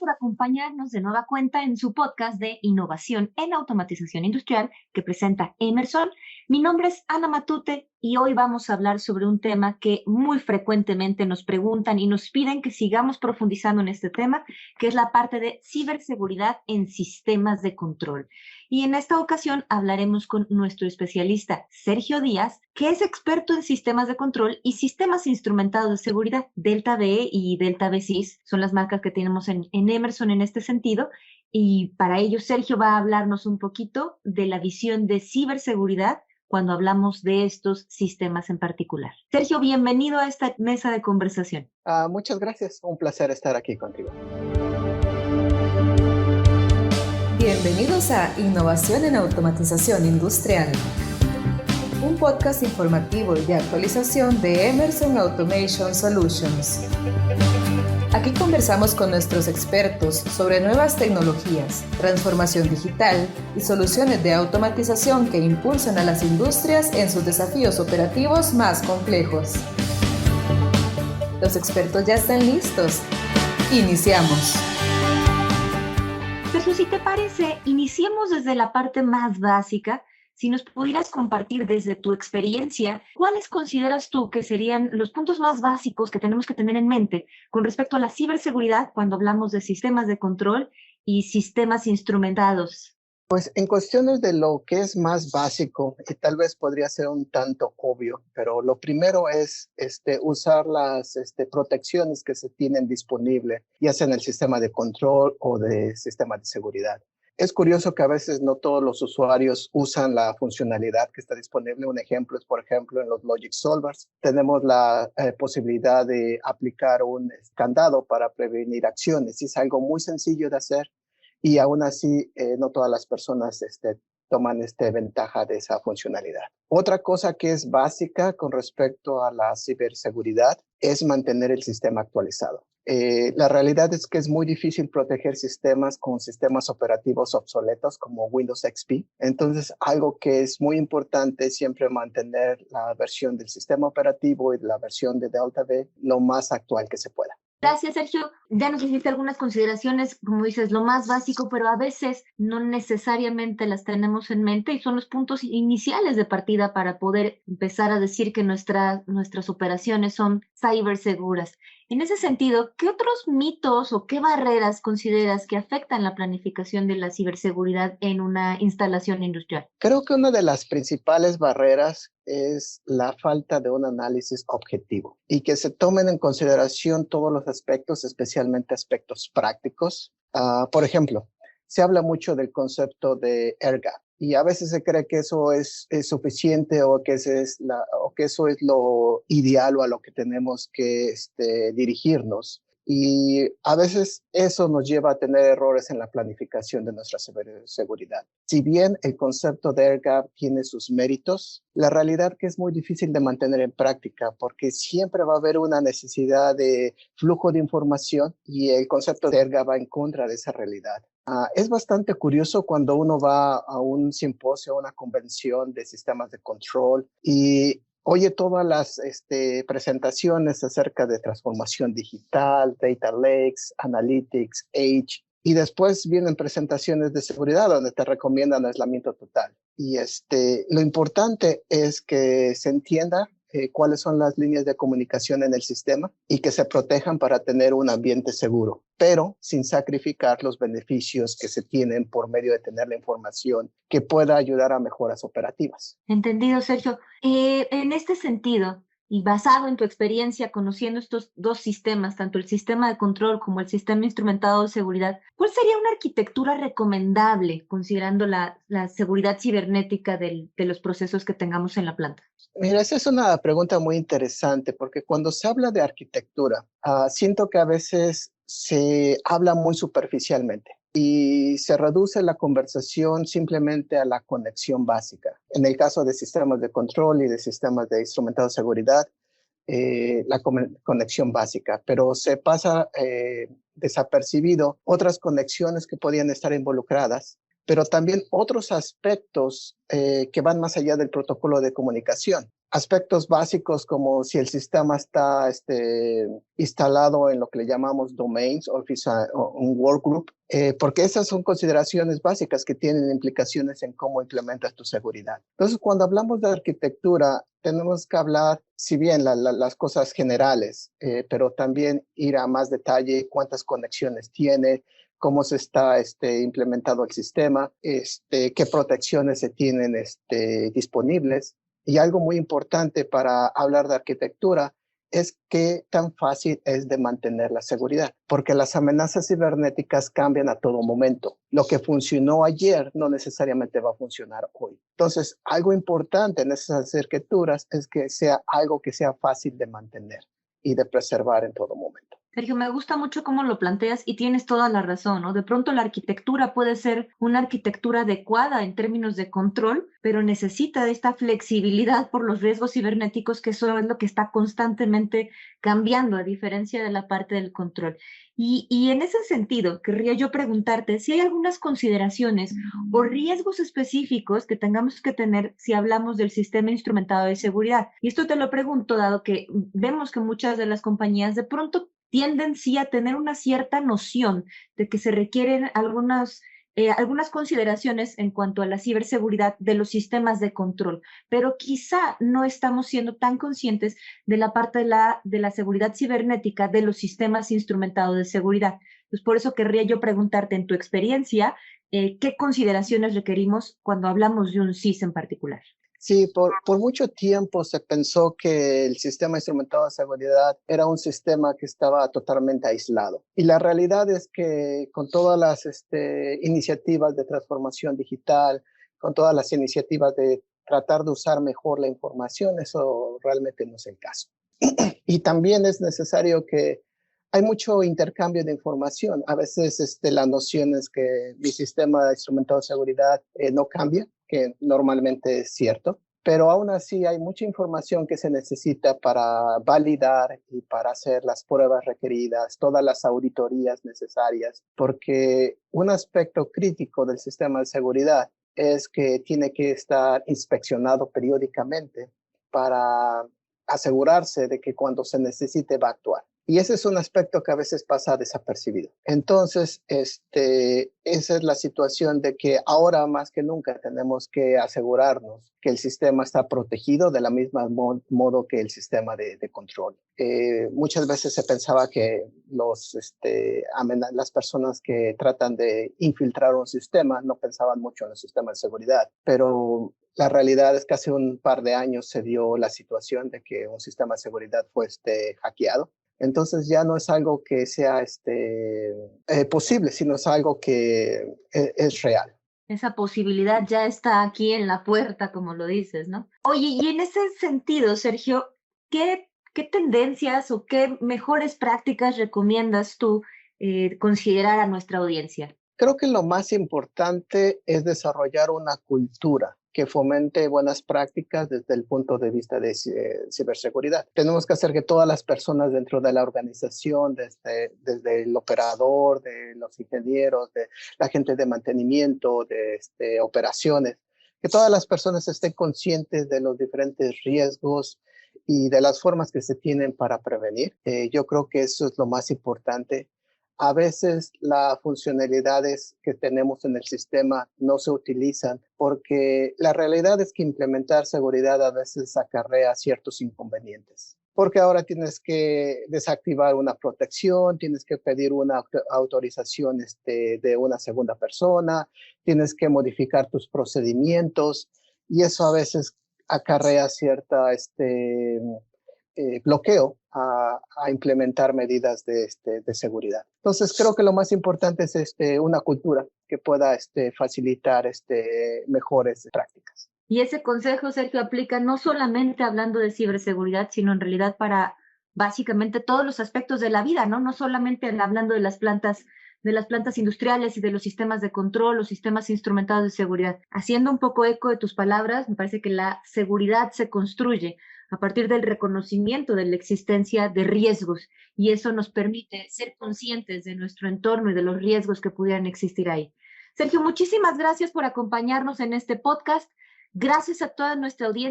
por acompañarnos de nueva cuenta en su podcast de innovación en automatización industrial que presenta Emerson. Mi nombre es Ana Matute y hoy vamos a hablar sobre un tema que muy frecuentemente nos preguntan y nos piden que sigamos profundizando en este tema, que es la parte de ciberseguridad en sistemas de control. Y en esta ocasión hablaremos con nuestro especialista Sergio Díaz, que es experto en sistemas de control y sistemas instrumentados de seguridad. Delta V y Delta V SIS son las marcas que tenemos en Emerson en este sentido. Y para ello, Sergio va a hablarnos un poquito de la visión de ciberseguridad cuando hablamos de estos sistemas en particular. Sergio, bienvenido a esta mesa de conversación. Muchas gracias, un placer estar aquí contigo. Bienvenidos a Innovación en Automatización Industrial, un podcast informativo y de actualización de Emerson Automation Solutions. Aquí conversamos con nuestros expertos sobre nuevas tecnologías, transformación digital y soluciones de automatización que impulsan a las industrias en sus desafíos operativos más complejos. Los expertos ya están listos. Iniciamos. Sergio, si te parece, iniciemos desde la parte más básica. Si nos pudieras compartir desde tu experiencia, ¿cuáles consideras tú que serían los puntos más básicos que tenemos que tener en mente con respecto a la ciberseguridad cuando hablamos de sistemas de control y sistemas instrumentados? Pues en cuestiones de lo que es más básico, y tal vez podría ser un tanto obvio, pero lo primero es usar las protecciones que se tienen disponibles, ya sea en el sistema de control o de sistema de seguridad. Es curioso que a veces no todos los usuarios usan la funcionalidad que está disponible. Un ejemplo es, por ejemplo, en los Logic Solvers. Tenemos la posibilidad de aplicar un candado para prevenir acciones. Y es algo muy sencillo de hacer y aún así no todas las personas toman ventaja de esa funcionalidad. Otra cosa que es básica con respecto a la ciberseguridad es mantener el sistema actualizado. La realidad es que es muy difícil proteger sistemas con sistemas operativos obsoletos como Windows XP. Entonces, algo que es muy importante es siempre mantener la versión del sistema operativo y la versión de Delta V lo más actual que se pueda. Gracias, Sergio. Ya nos hiciste algunas consideraciones, como dices, lo más básico, pero a veces no necesariamente las tenemos en mente y son los puntos iniciales de partida para poder empezar a decir que nuestras operaciones son ciberseguras. En ese sentido, ¿qué otros mitos o qué barreras consideras que afectan la planificación de la ciberseguridad en una instalación industrial? Creo que una de las principales barreras es la falta de un análisis objetivo y que se tomen en consideración todos los aspectos, especialmente aspectos prácticos. Por ejemplo, se habla mucho del concepto de Air Gap y a veces se cree que eso es suficiente o que eso es lo ideal o a lo que tenemos que dirigirnos. Y a veces eso nos lleva a tener errores en la planificación de nuestra ciberseguridad. Si bien el concepto de Air Gap tiene sus méritos, la realidad que es muy difícil de mantener en práctica porque siempre va a haber una necesidad de flujo de información y el concepto de Air Gap va en contra de esa realidad. Es bastante curioso cuando uno va a un simposio, a una convención de sistemas de control y oye todas las presentaciones acerca de transformación digital, data lakes, analytics, edge, y después vienen presentaciones de seguridad donde te recomiendan aislamiento total. Y lo importante es que se entienda cuáles son las líneas de comunicación en el sistema y que se protejan para tener un ambiente seguro, pero sin sacrificar los beneficios que se tienen por medio de tener la información que pueda ayudar a mejoras operativas. Entendido, Sergio. En este sentido, y basado en tu experiencia conociendo estos dos sistemas, tanto el sistema de control como el sistema instrumentado de seguridad, ¿cuál sería una arquitectura recomendable considerando la seguridad cibernética de los procesos que tengamos en la planta? Mira, esa es una pregunta muy interesante porque cuando se habla de arquitectura, siento que a veces se habla muy superficialmente y se reduce la conversación simplemente a la conexión básica. En el caso de sistemas de control y de sistemas de instrumentado de seguridad, la conexión básica, pero se pasa desapercibido otras conexiones que podían estar involucradas, pero también otros aspectos que van más allá del protocolo de comunicación. aspectos básicos como si el sistema está instalado en lo que le llamamos domains o un workgroup, porque esas son consideraciones básicas que tienen implicaciones en cómo implementas tu seguridad. Entonces, cuando hablamos de arquitectura, tenemos que hablar, si bien las cosas generales, pero también ir a más detalle, cuántas conexiones tiene, cómo se está implementado el sistema, qué protecciones se tienen disponibles. Y algo muy importante para hablar de arquitectura es qué tan fácil es de mantener la seguridad, porque las amenazas cibernéticas cambian a todo momento. Lo que funcionó ayer no necesariamente va a funcionar hoy. Entonces, algo importante en esas arquitecturas es que sea algo que sea fácil de mantener y de preservar en todo momento. Sergio, me gusta mucho cómo lo planteas y tienes toda la razón, ¿no? De pronto la arquitectura puede ser una arquitectura adecuada en términos de control, pero necesita de esta flexibilidad por los riesgos cibernéticos, que eso es lo que está constantemente cambiando, a diferencia de la parte del control. Y en ese sentido, querría yo preguntarte si hay algunas consideraciones o riesgos específicos que tengamos que tener si hablamos del sistema instrumentado de seguridad. Y esto te lo pregunto, dado que vemos que muchas de las compañías de pronto tienden sí a tener una cierta noción de que se requieren algunas consideraciones en cuanto a la ciberseguridad de los sistemas de control, pero quizá no estamos siendo tan conscientes de la parte de la seguridad cibernética de los sistemas instrumentados de seguridad. Pues por eso querría yo preguntarte, en tu experiencia, ¿qué consideraciones requerimos cuando hablamos de un SIS en particular? Sí, por mucho tiempo se pensó que el sistema instrumentado de seguridad era un sistema que estaba totalmente aislado. Y la realidad es que con todas las iniciativas de transformación digital, con todas las iniciativas de tratar de usar mejor la información, eso realmente no es el caso. Y también es necesario que hay mucho intercambio de información. A veces la noción es que mi sistema instrumentado de seguridad no cambia, que normalmente es cierto, pero aún así hay mucha información que se necesita para validar y para hacer las pruebas requeridas, todas las auditorías necesarias, porque un aspecto crítico del sistema de seguridad es que tiene que estar inspeccionado periódicamente para asegurarse de que cuando se necesite va a actuar. Y ese es un aspecto que a veces pasa desapercibido. Entonces, esa es la situación de que ahora más que nunca tenemos que asegurarnos que el sistema está protegido de la misma modo que el sistema de control. Muchas veces se pensaba que las personas que tratan de infiltrar un sistema no pensaban mucho en el sistema de seguridad, pero la realidad es que hace un par de años se dio la situación de que un sistema de seguridad fue hackeado. Entonces ya no es algo que sea posible, sino es algo que es real. Esa posibilidad ya está aquí en la puerta, como lo dices, ¿no? Oye, y en ese sentido, Sergio, ¿qué tendencias o qué mejores prácticas recomiendas tú considerar a nuestra audiencia? Creo que lo más importante es desarrollar una cultura que fomente buenas prácticas desde el punto de vista de ciberseguridad. Tenemos que hacer que todas las personas dentro de la organización, desde el operador, de los ingenieros, de la gente de mantenimiento, de operaciones, que todas las personas estén conscientes de los diferentes riesgos y de las formas que se tienen para prevenir. Yo creo que eso es lo más importante. A veces las funcionalidades que tenemos en el sistema no se utilizan porque la realidad es que implementar seguridad a veces acarrea ciertos inconvenientes. Porque ahora tienes que desactivar una protección, tienes que pedir una autorización de una segunda persona, tienes que modificar tus procedimientos y eso a veces acarrea cierta bloqueo a implementar medidas de seguridad. Entonces, creo que lo más importante es una cultura que pueda facilitar mejores prácticas. Y ese consejo, Sergio, aplica no solamente hablando de ciberseguridad, sino en realidad para básicamente todos los aspectos de la vida, ¿no? No solamente hablando de las plantas industriales y de los sistemas de control, los sistemas instrumentados de seguridad. Haciendo un poco eco de tus palabras, me parece que la seguridad se construye a partir del reconocimiento de la existencia de riesgos, y eso nos permite ser conscientes de nuestro entorno y de los riesgos que pudieran existir ahí. Sergio, muchísimas gracias por acompañarnos en este podcast. Gracias a toda nuestra audiencia.